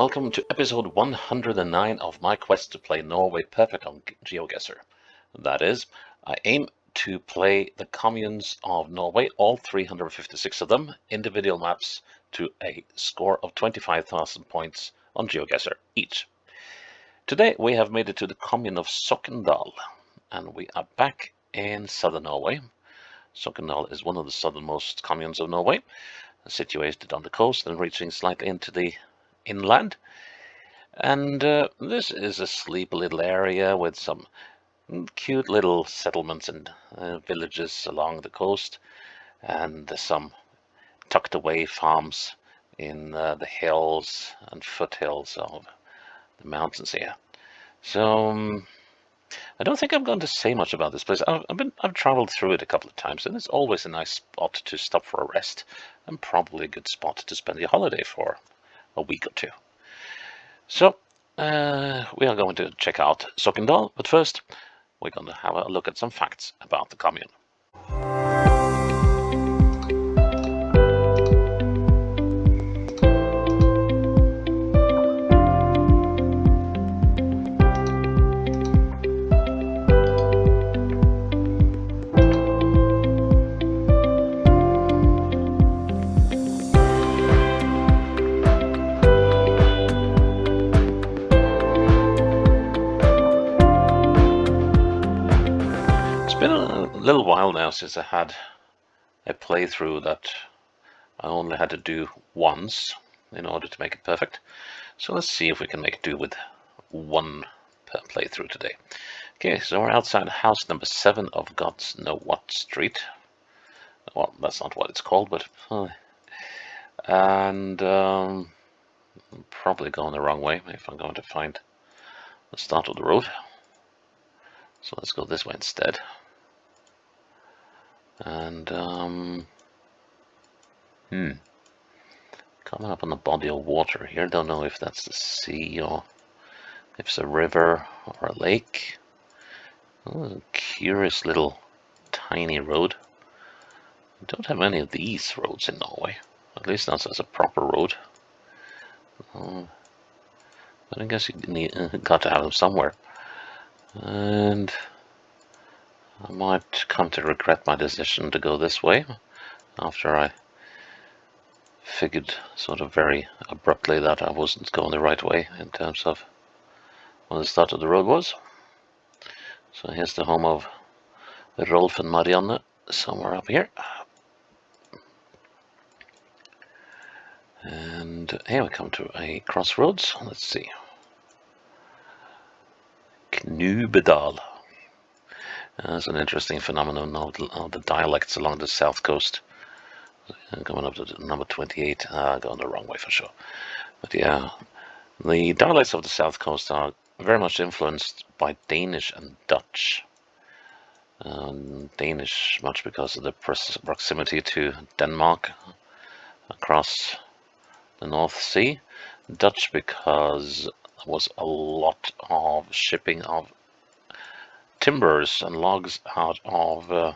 welcome to episode 109 of my quest to play Norway perfect on Geoguessr. That is, I aim to play the communes of Norway, all 356 of them, individual maps to a score of 25,000 points on Geoguessr each. Today we have made it to the commune of Sokndal, and we are back in southern Norway. Sokndal is one of the southernmost communes of Norway, situated on the coast and reaching slightly into the inland. And this is a sleepy little area with some cute little settlements and villages along the coast, and some tucked away farms in the hills and foothills of the mountains here. So I don't think I'm going to say much about this place. I've traveled through it a couple of times, and it's always a nice spot to stop for a rest, and probably a good spot to spend your holiday for a week or two. So we are going to check out Sokndal, but first we're going to have a look at some facts about the commune. It's been a little while now since I had a playthrough that I only had to do once in order to make it perfect. So let's see if we can make do with one playthrough today. Okay, so we're outside house number 7 of God's Know What Street. Well, that's not what it's called, but and I'm probably going the wrong way if I'm going to find the start of the road. So let's go this way instead. And coming up on the body of water here. Don't know if that's the sea or if it's a river or a lake. Oh, a curious little tiny road. We don't have any of these roads in Norway. At least not as a proper road. But I guess you got to have them somewhere. And I might come to regret my decision to go this way after I figured sort of very abruptly that I wasn't going the right way in terms of what the start of the road was. So here's the home of Rolf and Marianne, somewhere up here. And here we come to a crossroads. Let's see. Knubedal. That's an interesting phenomenon of the dialects along the south coast. Coming up to number 28, going the wrong way for sure. But yeah, the dialects of the south coast are very much influenced by Danish and Dutch. Danish much because of the proximity to Denmark across the North Sea. Dutch because there was a lot of shipping of timbers and logs out of the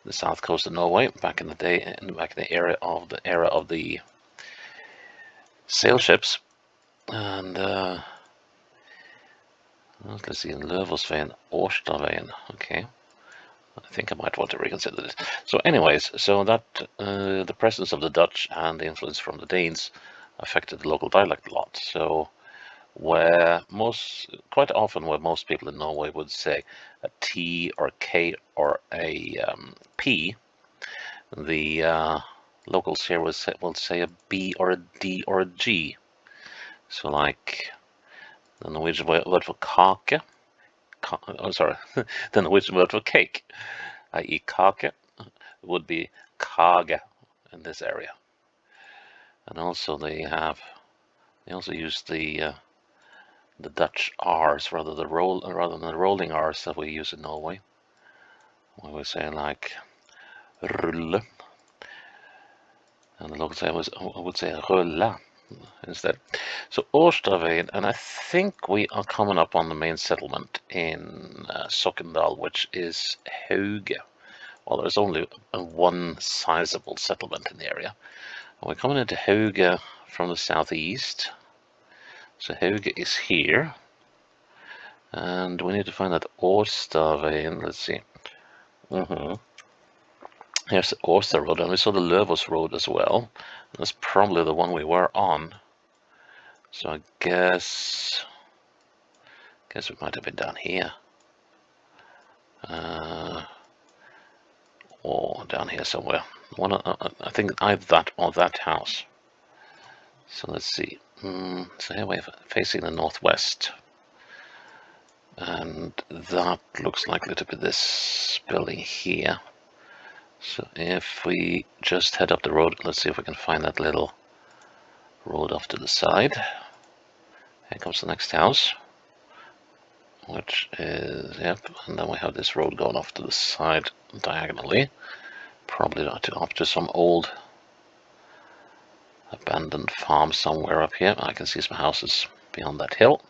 south coast of Norway back in the day, back in the era of the sail ships. And let's see, Løvåsveien, Årstadveien. Okay, I think I might want to reconsider this. So, anyways, so that the presence of the Dutch and the influence from the Danes affected the local dialect a lot. So, quite often where most people in Norway would say a T or a K or a P, the locals here will say a B or a D or a G. So like the Norwegian word for kake, the Norwegian word for cake, i.e. kake, would be kage in this area. And also they also use the Dutch R's rather than the rolling R's that we use in Norway. When we say like rulle, and the locals would say rulla instead. So Årstadveien, and I think we are coming up on the main settlement in Sokndal, which is Hauge. Well, there's only one sizable settlement in the area. And we're coming into Hauge from the southeast. So Hauge is here. And we need to find that Årstadveien. Let's see. Here's the Årstad Road, and we saw the Løvås Road as well. That's probably the one we were on. So I guess we might have been down here. Or down here somewhere. I think either that or that house. So let's see. So here we're facing the northwest. And that looks likely to be this building here. So if we just head up the road, let's see if we can find that little road off to the side. Here comes the next house, which is, yep, and then we have this road going off to the side diagonally. Probably up to some old abandoned farm somewhere up here. I can see some houses beyond that hill.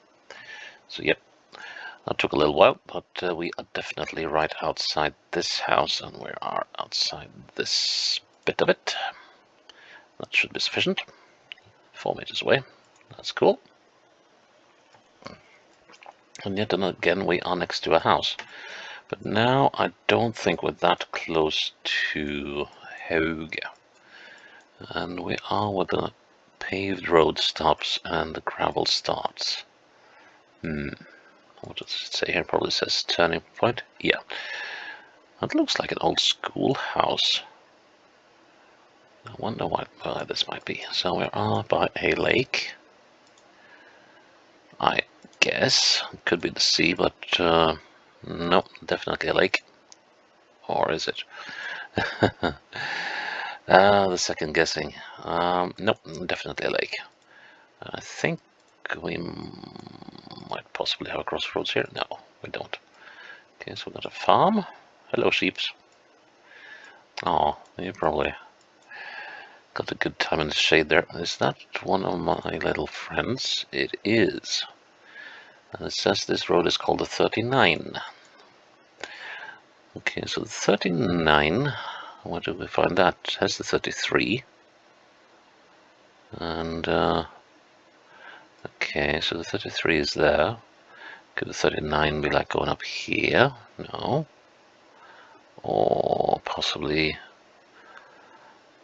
So yep, that took a little while, but we are definitely right outside this house, and we are outside this bit of it. That should be sufficient. 4 meters away. That's cool. And yet again, we are next to a house. But now I don't think we're that close to Hauge. And we are where the paved road stops and the gravel starts. What does it say here? Probably says turning point. Yeah. That looks like an old schoolhouse. I wonder why this might be. So we are by a lake. I guess. It could be the sea, but no, definitely a lake. Or is it? The second guessing. Nope, definitely a lake. I think we might possibly have a crossroads here. No, we don't. Okay, so we've got a farm. Hello, sheeps. Oh, you probably got a good time in the shade there. Is that one of my little friends? It is. And it says this road is called the 39. Okay, so the 39, where do we find that? Has the 33. And, okay, so the 33 is there. Could the 39 be like going up here? No. Or possibly,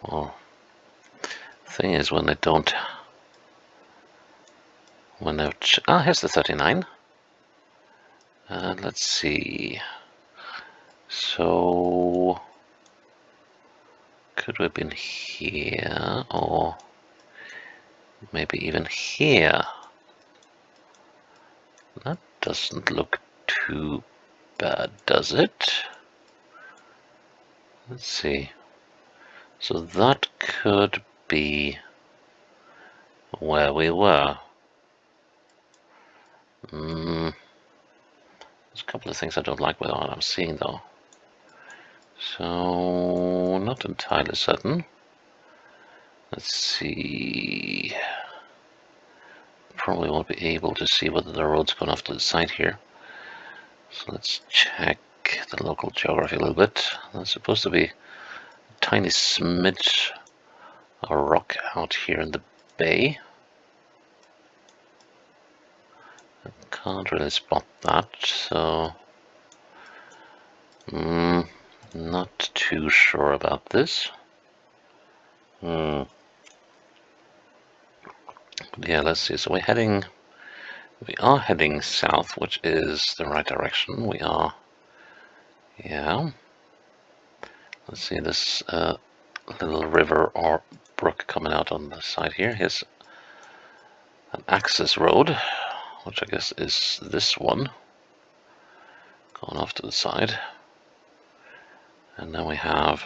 well, the thing is when they don't, when they've, here's the 39. And let's see. So, could we have been here, or maybe even here? That doesn't look too bad, does it? Let's see. So that could be where we were. There's a couple of things I don't like with what I'm seeing, though. So, not entirely certain. Let's see. Probably won't be able to see whether the road's gone off to the side here. So let's check the local geography a little bit. There's supposed to be a tiny smidge of rock out here in the bay. I can't really spot that, so not too sure about this. Yeah, let's see. So we are heading south, which is the right direction. We are, yeah. Let's see this little river or brook coming out on the side here. Here's an access road, which I guess is this one, going off to the side. And then we have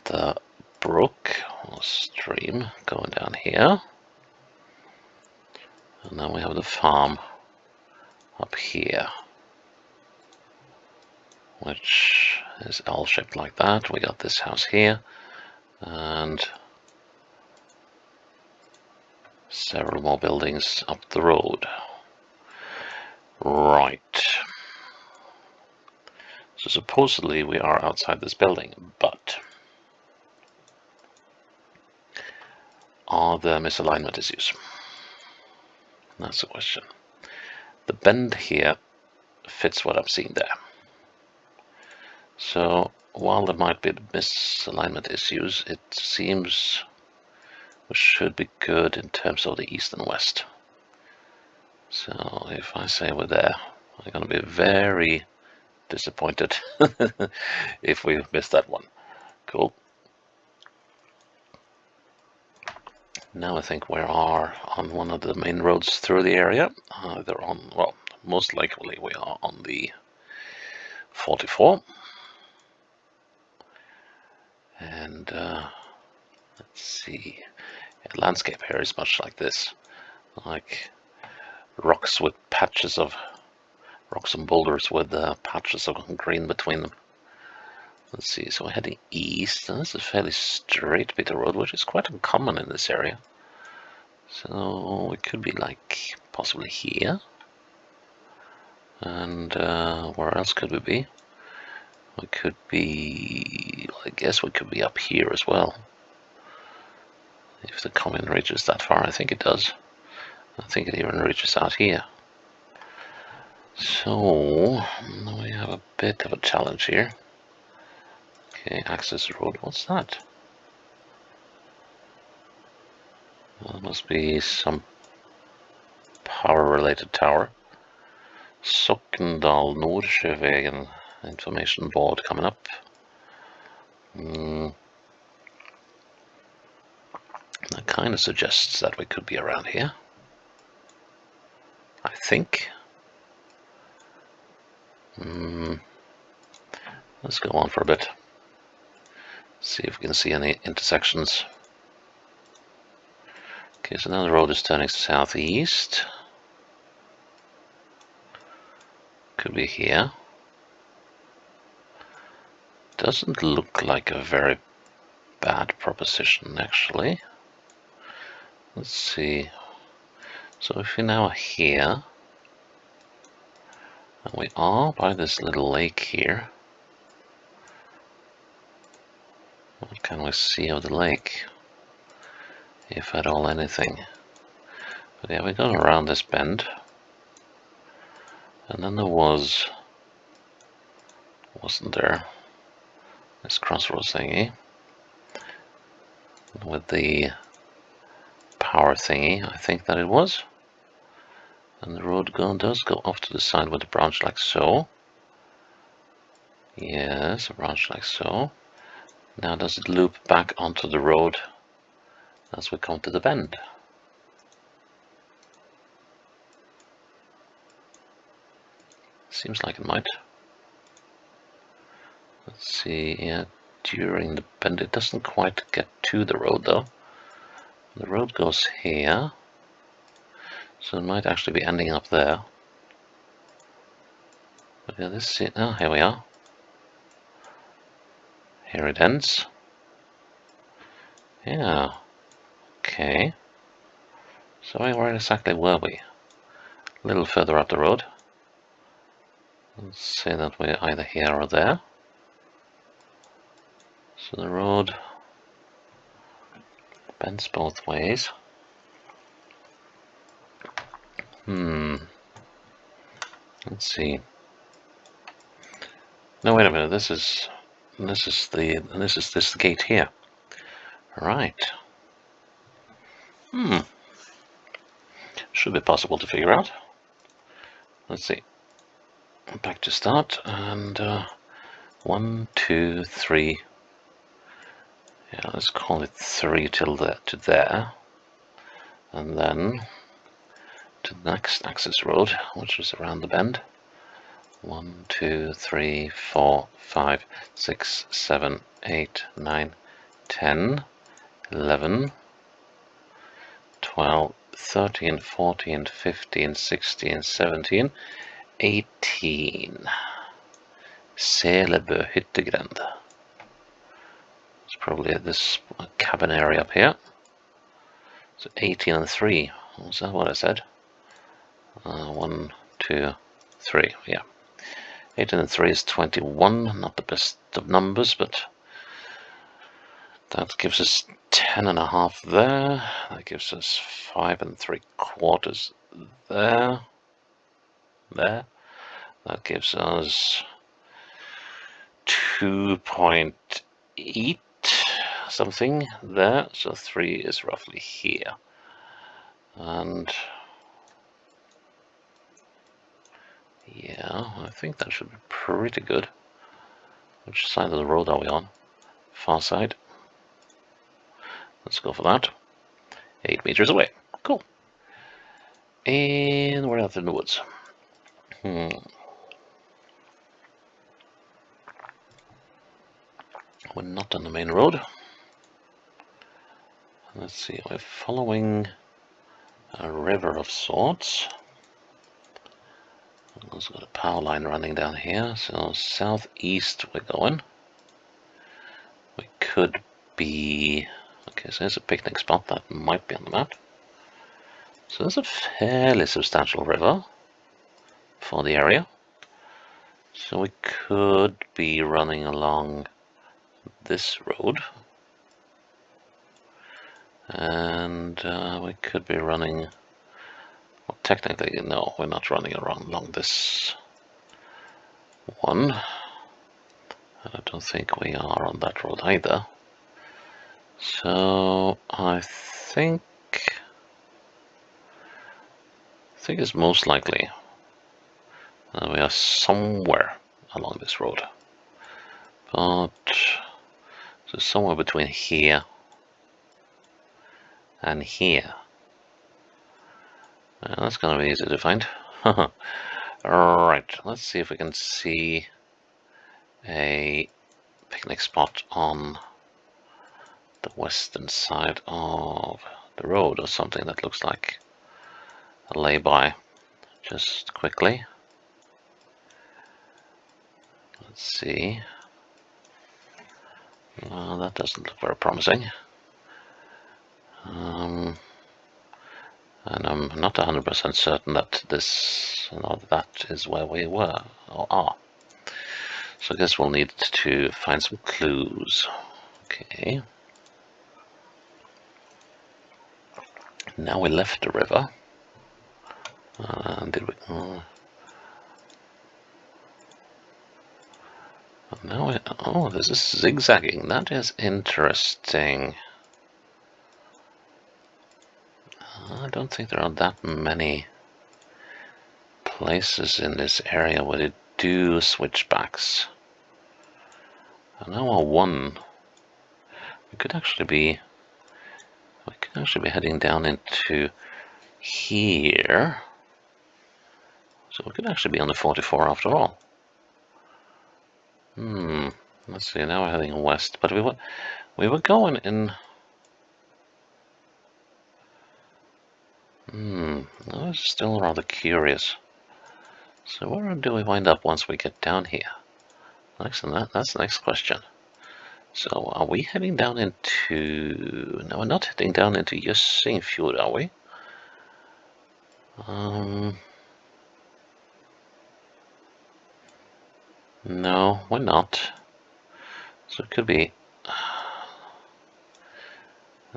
the brook or stream going down here. And then we have the farm up here, which is L-shaped like that. We got this house here, and several more buildings up the road. Right. So supposedly we are outside this building, but are the misalignment issues? That's the question. The bend here fits what I'm seeing there. So while there might be misalignment issues, it seems we should be good in terms of the east and west. So if I say we're there, I'm going to be very disappointed if we miss that one. Cool. Now I think we are on one of the main roads through the area. They're on, well, most likely we are on the 44. And let's see, the landscape here is much like this, like rocks with patches of rocks and boulders with patches of green between them. Let's see, so we're heading east, and this is a fairly straight bit of road, which is quite uncommon in this area. So we could be like possibly here. And where else could we be? We could be, I guess we could be up here as well. If the commune reaches that far, I think it does. I think it even reaches out here. So we have a bit of a challenge here. Okay, access road, what's that? Well, it must be some power-related tower. Sokndal Nordsjøveien information board coming up. That kind of suggests that we could be around here, I think. Let's go on for a bit. See if we can see any intersections. Okay, so now the road is turning southeast. Could be here. Doesn't look like a very bad proposition, actually. Let's see. So if we now are here, and we are by this little lake here, what can we see of the lake? If at all anything. But yeah, we got around this bend. And then there wasn't there, this crossroads thingy with the power thingy, I think that it was. And the road does go off to the side with a branch like so. Yes, a branch like so. Now does it loop back onto the road as we come to the bend? Seems like it might. Let's see, yeah, during the bend it doesn't quite get to the road though. The road goes here, so it might actually be ending up there. But yeah, this, oh, here we are. Here it ends. Yeah, okay. So where exactly were we? A little further up the road. Let's say that we're either here or there. So the road bends both ways. Let's see. No, wait a minute. This is this gate here. Right. Should be possible to figure out. Let's see. Back to start, and 1, 2, 3. Yeah, let's call it 3 till to there, and then to the next access road, which is around the bend. 1, 2, 3, 4, 5, 6, 7, 8, 9, 10, 11, 12, 13, 14, 15, 16, 17, 18. Selebø hyttegrend. It's probably this cabin area up here. So 18 and 3. Was that what I said? 1, 2, 3. Yeah. 18 and 3 is 21. Not the best of numbers, but that gives us 10.5 there. That gives us 5 3/4 there. There. That gives us 2.8 something there. So 3 is roughly here. And yeah, I think that should be pretty good. Which side of the road are we on? Far side. Let's go for that. 8 meters away. Cool. And we're out in the woods. We're not on the main road. Let's see, we're following a river of sorts. There's got a power line running down here, so southeast we're going. We could be... Okay, so there's a picnic spot that might be on the map. So there's a fairly substantial river for the area. So we could be running along this road. And we could be running... Well, technically, no, we're not running along this one. I don't think we are on that road either. So I think it's most likely we are somewhere along this road. But so somewhere between here and here. That's gonna be easy to find. Alright, let's see if we can see a picnic spot on the western side of the road, or something that looks like a lay-by. Just quickly. Let's see. That doesn't look very promising. And I'm not 100% certain that that is where we were or are. So I guess we'll need to find some clues. Okay. Now we left the river. Did we? Now we, oh, this is zigzagging. That is interesting. I don't think there are that many places in this area where they do switchbacks. And now our one, we could actually be heading down into here. So we could actually be on the 44 after all. Let's see, now we're heading west, but we were going in... I was still rather curious. So where do we wind up once we get down here? That's the next question. So are we heading down into... No, we're not heading down into Geoguessr, are we? No, we're not. So it could be...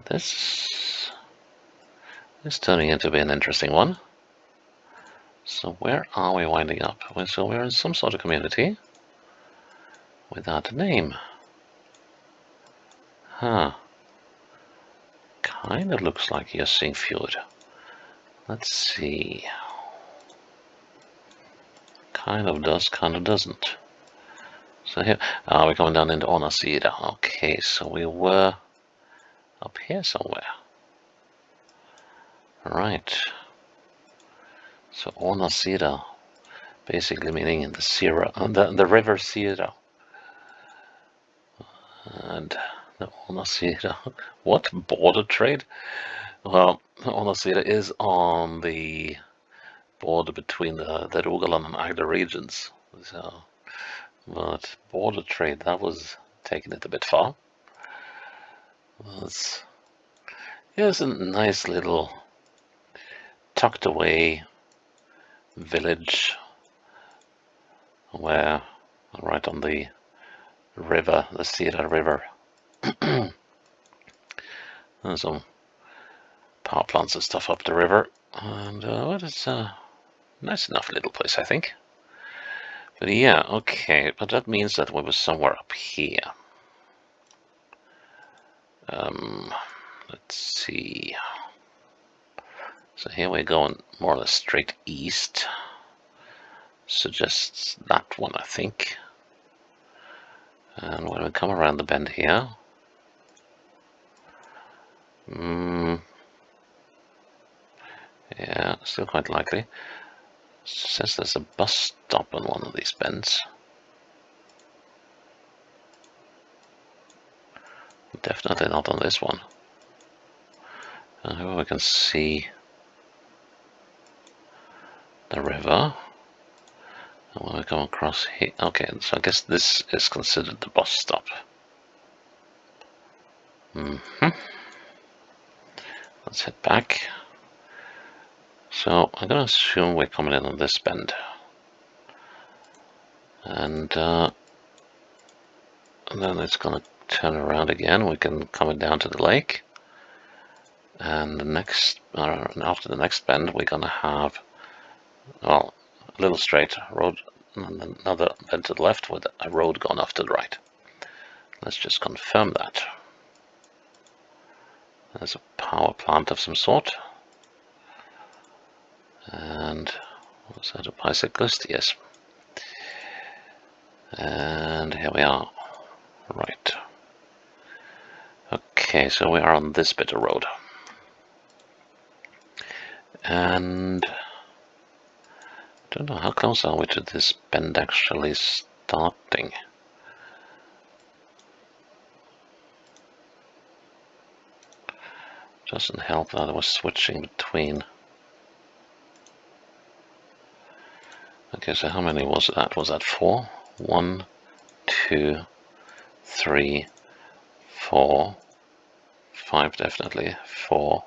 This is turning into be an interesting one. So where are we winding up? So we're in some sort of community without a name. Huh. Kind of looks like Geoguessr. Let's see. Kind of does, kind of doesn't. So here, we're coming down into Sokndal. Okay, so we were up here somewhere. Right. So Sokndal, basically meaning in the Sierra, the river Sierra. And the Sokndal. What border trade? Well, Sokndal is on the border between the Rogaland and Agder regions. So, but border trade, that was taking it a bit far. Here's a nice little tucked away village where right on the river, the Sierra River. And some power plants and stuff up the river. And it is a nice enough little place, I think. But yeah, okay, but that means that we were somewhere up here. Let's see. So here we're going more or less straight east. Suggests that one, I think. And when we come around the bend here, yeah, still quite likely. It says there's a bus stop on one of these bends. Definitely not on this one. Here we can see the river. And when we come across here, okay, so I guess this is considered the bus stop. Let's head back. So I'm gonna assume we're coming in on this bend. And then it's gonna turn around again. We can come down to the lake. And the next, after the next bend, we're gonna have, well, a little straight road, and another bend to the left with a road going off to the right. Let's just confirm that. There's a power plant of some sort. And was that a bicyclist? Yes. And here we are. Right. Okay, so we are on this bit of road. And I don't know, how close are we to this bend actually starting? Doesn't help that I was switching between. Okay, so how many was that? Was that 4? 1, 2, 3, 4, 5 definitely. 4.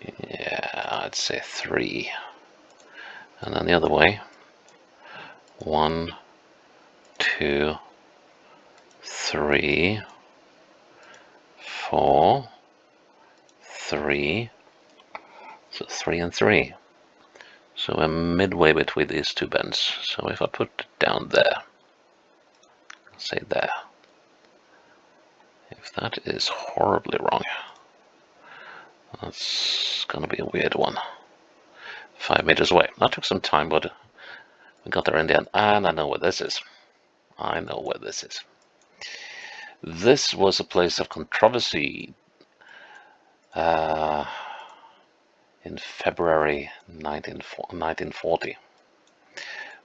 Yeah, I'd say 3. And then the other way. 1, 2, 3, 4, 3. So 3 and 3. So we're midway between these two bends. So if I put it down there, say there, if that is horribly wrong, that's gonna be a weird one. 5 meters away. That took some time, but we got there in the end. And I know where this is. I know where this is. This was a place of controversy in February 1940,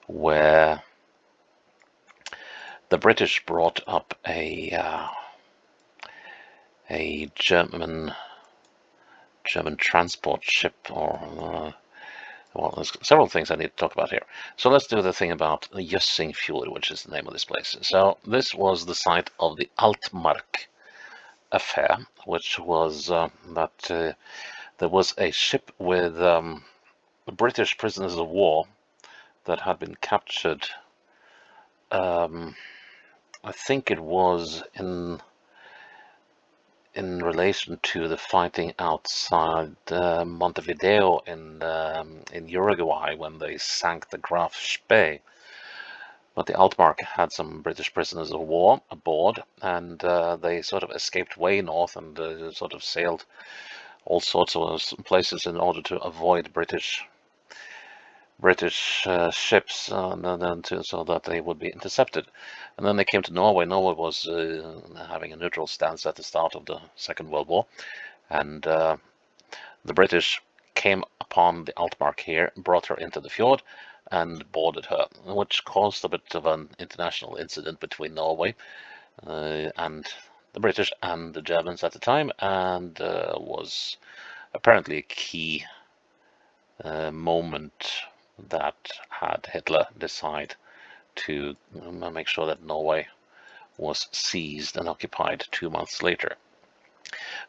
where the British brought up a German transport ship, or well, there's several things I need to talk about here. So let's do the thing about Geoguessr, which is the name of this place. So this was the site of the Altmark affair, which was that there was a ship with British prisoners of war that had been captured. I think it was in relation to the fighting outside Montevideo in Uruguay when they sank the Graf Spee. But the Altmark had some British prisoners of war aboard, and they sort of escaped way north and sort of sailed all sorts of places in order to avoid British ships, so that they would be intercepted. And then they came to Norway. Norway was having a neutral stance at the start of the Second World War, and the British came upon the Altmark here, brought her into the fjord, and boarded her, which caused a bit of an international incident between Norway and the British and the Germans at the time, and was apparently a key moment that had Hitler decide to make sure that Norway was seized and occupied 2 months later.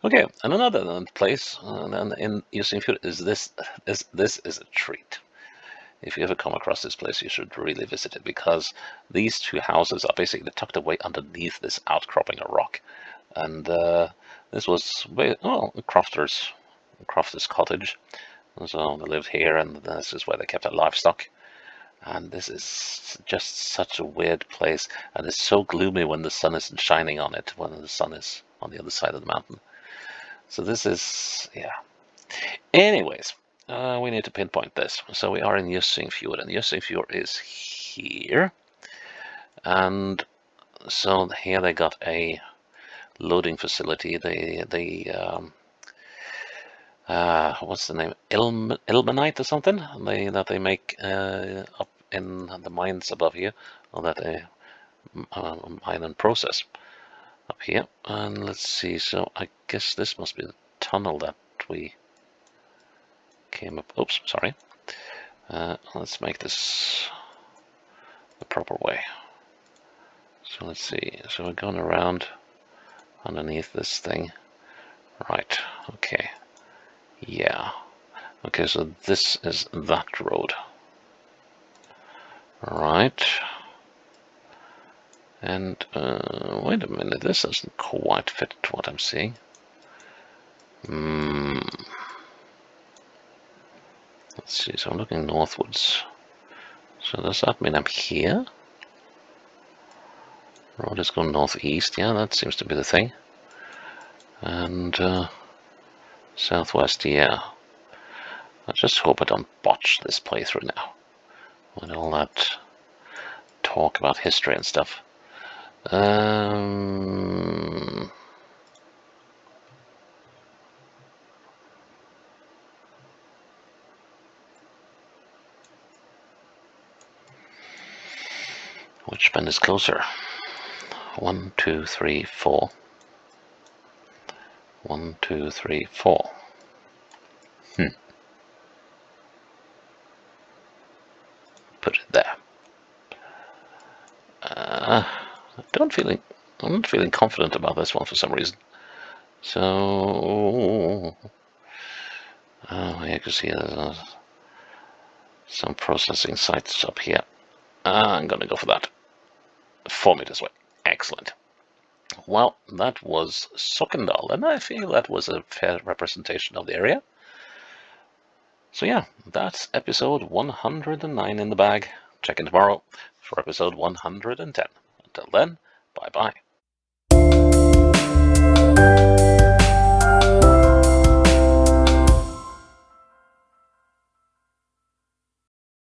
Okay, and another place in Geoguessr is this. This is a treat. If you ever come across this place, you should really visit it, because these two houses are basically tucked away underneath this outcropping of rock. And This was a crofter's cottage. So they lived here, and this is where they kept their livestock. And this is just such a weird place, and it's so gloomy when the sun isn't shining on it, when the sun is on the other side of the mountain. So this is, yeah. Anyways, we need to pinpoint this. So we are in Geoguessr, and Geoguessr is here. And so here they got a loading facility. What's the name? Ilmenite or something? That they make up in the mines above here, or that they mine and process up here. And let's see. So I guess this must be the tunnel that we came up. Oops, sorry. Let's make this the proper way. So let's see. So we're going around underneath this thing. Right. Okay. Yeah. Okay, so this is that road. Right. And wait a minute, this doesn't quite fit what I'm seeing. Let's see, so I'm looking northwards. So does that mean I'm here? Road is going northeast, yeah, that seems to be the thing. And southwest, yeah. I just hope I don't botch this playthrough now. With all that talk about history and stuff. Which bend is closer? 1, 2, 3, 4. 1, 2, 3, 4. Put it there. I'm not feeling confident about this one for some reason. So, you can see there's some processing sites up here. I'm going to go for that. 4 meters away. Excellent. Well, that was Sokndal, and I feel that was a fair representation of the area. So yeah, that's episode 109 in the bag. Check in tomorrow for episode 110. Until then, bye-bye.